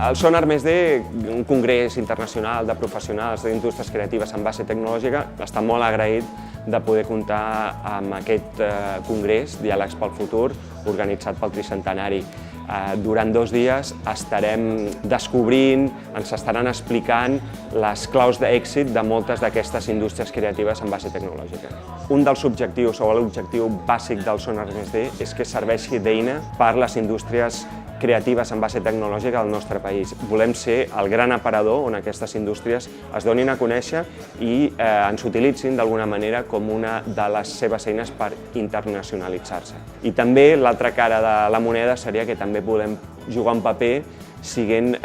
El Sonar +D, un congrés internacional de professionals d'indústries creatives en base tecnològica, està molt agraït de poder comptar amb aquest congrés, Diàlegs pel Futur, organitzat pel Tricentenari. Durant 2 dies estarem descobrint, ens estaran explicant les claus d'èxit de moltes d'aquestes indústries creatives en base tecnològica. Un dels objectius, o l'objectiu bàsic del Sonar +D, és que serveixi d'eina per les indústries creatives en base tecnològica al nostre país. Volem ser el gran aparador on aquestes indústries es donin a conèixer i ens utilitzin d'alguna manera com una de les seves eines per internacionalitzar-se. I també l'altra cara de la moneda seria que també podem jugar un paper siguent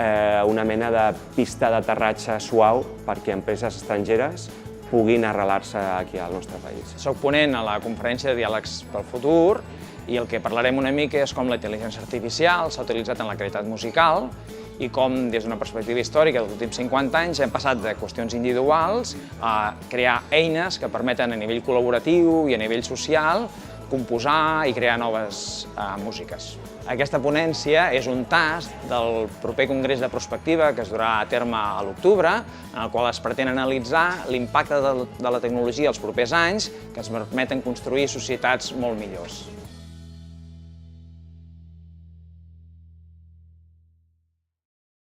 una mena de pista d'aterratge suau perquè empreses estrangeres puguin arrelar-se aquí al nostre país. Soc ponent a la conferència de Diàlegs pel Futur i el que parlarem una mica és com la intel·ligència artificial s'ha utilitzat en la qualitat musical i com, des d'una perspectiva històrica dels últims 50 anys, hem passat de qüestions individuals a crear eines que permeten a nivell col·laboratiu i a nivell social composar i crear noves músiques. Aquesta ponència és un tast del proper congrés de prospectiva que es durà a terme a l'octubre, en el qual es pretén analitzar l'impacte de la tecnologia els propers anys que ens permeten construir societats molt millors.